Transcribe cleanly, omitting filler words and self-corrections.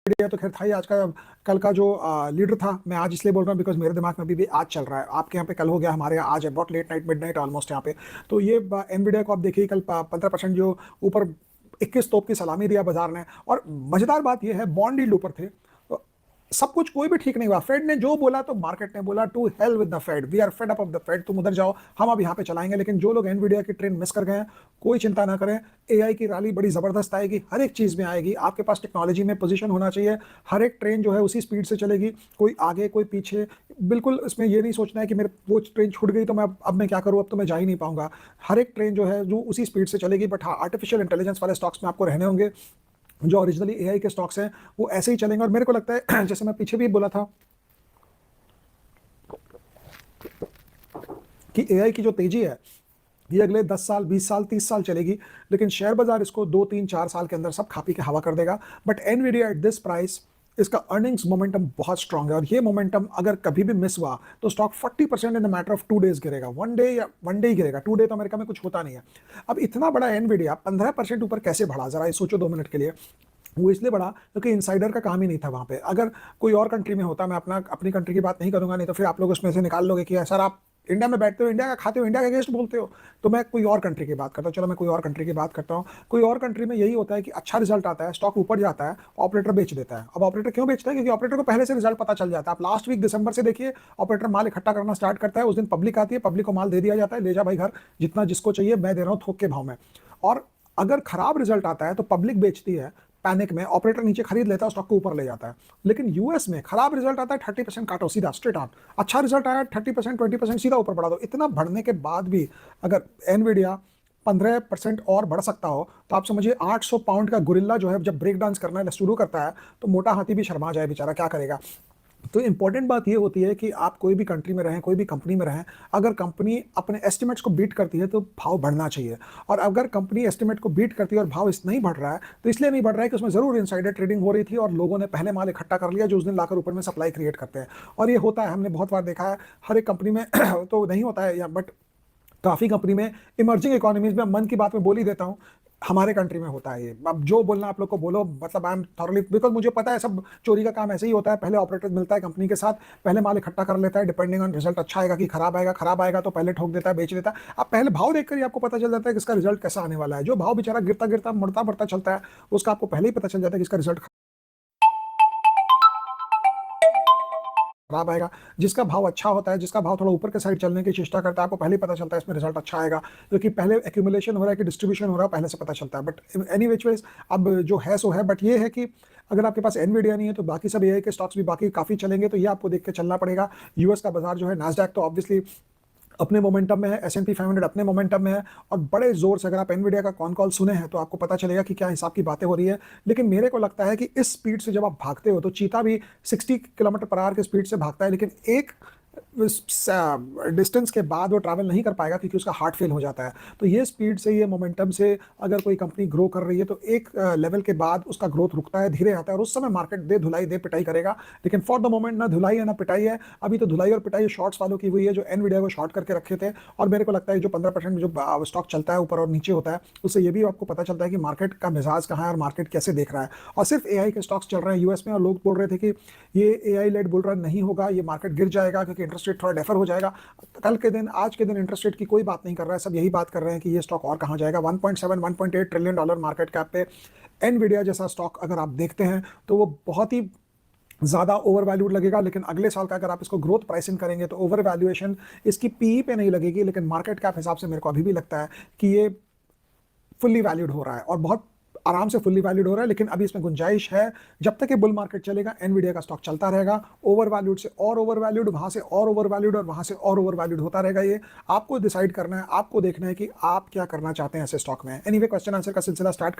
Nvidia तो खैर था ही आज का, कल का जो लीडर था। मैं आज इसलिए बोल रहा हूँ बिकॉज मेरे दिमाग में अभी भी आज चल रहा है। आपके यहाँ पे कल हो गया, हमारे यहाँ आज है, बहुत late night, midnight almost यहाँ पे। तो ये एनवीडिया को आप देखिए, कल 15% जो ऊपर 21 तोप की सलामी दिया बाजार ने। और मजेदार बात यह है, बॉन्ड यील्ड ऊपर थे, तो सब कुछ कोई भी ठीक नहीं हुआ। फेड ने जो बोला तो मार्केट ने बोला to hell with the Fed, we are fed up of the Fed, तुम उधर जाओ, हम अब यहाँ पे चलाएंगे। लेकिन जो लोग एनवीडिया की ट्रेन मिस कर गए हैं, कोई चिंता ना करें, एआई की रैली बड़ी जबरदस्त आएगी, हर एक चीज में आएगी। आपके पास टेक्नोलॉजी में पोजीशन होना चाहिए, हर एक ट्रेन जो है उसी स्पीड से चलेगी, कोई आगे कोई पीछे। बिल्कुल इसमें ये नहीं सोचना है कि मेरे वो ट्रेन छूट गई तो मैं अब मैं क्या करूँ, अब तो मैं जा ही नहीं पाऊंगा। हर एक ट्रेन जो है जो उसी स्पीड से चलेगी। बट हाँ, आर्टिफिशियल इंटेलिजेंस वाले स्टॉक्स में आपको रहने होंगे। जो ओरिजिनली एआई के स्टॉक्स हैं वो ऐसे ही चलेंगे। और मेरे को लगता है जैसे मैं पीछे भी बोला था कि एआई की जो तेजी है ये अगले 10 साल, 20 साल, 30 साल चलेगी। लेकिन शेयर बाजार इसको 2, 3, 4 साल के अंदर सब खा पी के हवा कर देगा। But Nvidia at this price, इसका अर्निंग्स मोमेंटम बहुत स्ट्रांग है। और ये मोमेंटम अगर कभी भी मिस हुआ तो stock 40% in the matter of 2 days गिरेगा। वन डे या वन डे ही गिरेगा, 2 डे तो अमेरिका में कुछ होता नहीं है। अब इतना बड़ा एनवीडिया 15% ऊपर कैसे बढ़ा, जरा ये सोचो 2 मिनट के लिए। वो इसलिए बढ़ा क्योंकि इनसाइडर का काम ही नहीं था वहां पे। अगर कोई और कंट्री में होता, मैं अपनी कंट्री की बात नहीं करूंगा, नहीं तो फिर आप लोग उसमें से निकाल लोगे कि सर आप इंडिया में बैठते हो, इंडिया का खाते हो, इंडिया के अगेंस्ट बोलते हो। तो मैं कोई और कंट्री की बात करता हूँ। चलो मैं कोई और कंट्री की बात करता हूँ। कोई और कंट्री में यही होता है कि अच्छा रिजल्ट आता है, स्टॉक ऊपर जाता है, ऑपरेटर बेच देता है। अब ऑपरेटर क्यों बेचता है? क्योंकि ऑपरेटर को पहले से रिजल्ट पता चल जाता है। आप लास्ट वीक दिसंबर से देखिए, ऑपरेटर माल इकट्ठा करना स्टार्ट करता है। उस दिन पब्लिक आती है, पब्लिक को माल दे दिया जाता है, ले जा भाई घर, जितना जिसको चाहिए मैं दे रहा हूँ थोक के भाव में। और अगर खराब रिजल्ट आता है तो पब्लिक बेचती है पैनिक में, ऑपरेटर नीचे खरीद लेता है, स्टॉक को ऊपर ले जाता है। लेकिन यूएस में खराब रिजल्ट आता है, 30% काटो सीधा स्ट्रेट ऑन। अच्छा रिजल्ट आया, 30%, 20% सीधा ऊपर बढ़ा दो। इतना बढ़ने के बाद भी अगर एनवीडिया 15% और बढ़ सकता हो तो आप समझिए 800 पाउंड का गुरिल्ला जो है जब ब्रेक डांस करना शुरू करता है तो मोटा हाथी भी शर्मा जाए बेचारा, क्या करेगा। तो इंपॉर्टेंट बात ये होती है कि आप कोई भी कंट्री में रहें, कोई भी कंपनी में रहें, अगर कंपनी अपने एस्टिमेट्स को बीट करती है तो भाव बढ़ना चाहिए। और अगर कंपनी एस्टिमेट को बीट करती है और भाव इस नहीं बढ़ रहा है तो इसलिए नहीं बढ़ रहा है कि उसमें जरूर इनसाइडर ट्रेडिंग हो रही थी और लोगों ने पहले माल इकट्ठा कर लिया जो उस दिन लाकर ऊपर में सप्लाई क्रिएट करते हैं। और ये होता है, हमने बहुत बार देखा है, हर एक कंपनी में तो नहीं होता है या बट काफी कंपनी में, इमर्जिंग इकोनॉमीज में, मन की बात में बोल ही देता हूँ, हमारे कंट्री में होता है ये। अब जो बोलना आप लोग को बोलो, मतलब आई एम थॉरली, बिकॉज मुझे पता है सब चोरी का काम ऐसे ही होता है। पहले ऑपरेटर मिलता है कंपनी के साथ, पहले माल इकट्ठा कर लेता है, डिपेंडिंग ऑन रिजल्ट अच्छा आएगा कि खराब आएगा। खराब आएगा तो पहले ठोक देता है, बेच देता है। अब पहले भाव देखकर ही आपको पता चल जाता है कि इसका रिजल्ट कैसा आने वाला है। जो भाव बेचारा गिरता गिरता बढ़ता बढ़ता चलता है, उसका आपको पहले ही पता चल जाता है कि इसका रिजल्ट खराब आएगा। जिसका भाव अच्छा होता है, जिसका भाव थोड़ा ऊपर के साइड चलने की चेष्टा करता है, आपको पहले ही पता चलता है इसमें रिजल्ट अच्छा आएगा, क्योंकि पहले एक्यूमुलेशन हो रहा है कि डिस्ट्रीब्यूशन हो रहा है, पहले से पता चलता है। बट एनी विच वेज, अब जो है सो है। बट ये है कि अगर आपके पास एनवीडिया नहीं है तो बाकी सब एआई के स्टॉक्स भी बाकी काफी चलेंगे, तो ये आपको देख के चलना पड़ेगा। यूएस का बाजार जो है, नास्डैक तो ऑब्वियसली अपने मोमेंटम में है, S&P 500 अपने मोमेंटम में है। और बड़े जोर से अगर आप एनवीडिया का कॉन कॉल सुने हैं तो आपको पता चलेगा कि क्या हिसाब की बातें हो रही है। लेकिन मेरे को लगता है कि इस स्पीड से जब आप भागते हो, तो चीता भी 60 किलोमीटर पर आवर की स्पीड से भागता है, लेकिन एक डिस्टेंस के बाद वो ट्रैवल नहीं कर पाएगा क्योंकि उसका हार्ट फेल हो जाता है। तो ये स्पीड से, ये मोमेंटम से अगर कोई कंपनी ग्रो कर रही है तो एक लेवल के बाद उसका ग्रोथ रुकता है, धीरे आता है, और उस समय मार्केट दे धुलाई दे पिटाई करेगा। लेकिन फॉर द मोमेंट ना धुलाई है ना पिटाई है। अभी तो धुलाई और पिटाई शॉर्ट्स वालों की हुई है जो एनवीडिया को शॉर्ट करके रखे थे। और मेरे को लगता है जो 15% जो स्टॉक चलता है ऊपर और नीचे होता है, उससे ये भी आपको पता चलता है कि मार्केट का मिजाज कहाँ है और मार्केट कैसे देख रहा है। और सिर्फ एआई के स्टॉक्स चल रहे हैं यूएस में, और लोग बोल रहे थे कि ये एआई लेड बुल रन नहीं होगा, ये मार्केट गिर जाएगा क्योंकि इंटरेस्ट रेट थोड़ा डेफर हो जाएगा। कल के दिन, आज के दिन इंटरेस्ट रेट की कोई बात नहीं कर रहा है, सब यही बात कर रहे हैं कि ये स्टॉक और कहां जाएगा। 1.7 1.8 ट्रिलियन डॉलर मार्केट कैप पे एनवीडिया जैसा स्टॉक अगर आप देखते हैं तो वो बहुत ही ज्यादा ओवर वैल्यूड लगेगा। लेकिन अगले साल का अगर आप इसको ग्रोथ प्राइसिंग करेंगे तो ओवर वैल्यूएशन इसकी पीई पे नहीं लगेगी, लेकिन मार्केट कैप हिसाब से मेरे को अभी भी लगता है कि ये फुल्ली वैल्यूड हो रहा है और बहुत आराम से फुल्ली वैल्यूड हो रहा है। लेकिन अभी इसमें गुंजाइश है। जब तक ये बुल मार्केट चलेगा एनवीडिया का स्टॉक चलता रहेगा, ओवर वैल्यूड से और ओवर वैल्यूड, वहां से और ओवर वैल्यूड, और वहां से और ओवर वैल्यूड होता रहेगा। ये आपको डिसाइड करना है, आपको देखना है कि आप क्या करना चाहते हैं ऐसे स्टॉक में। एनीवे, क्वेश्चन आंसर का सिलसिला स्टार्ट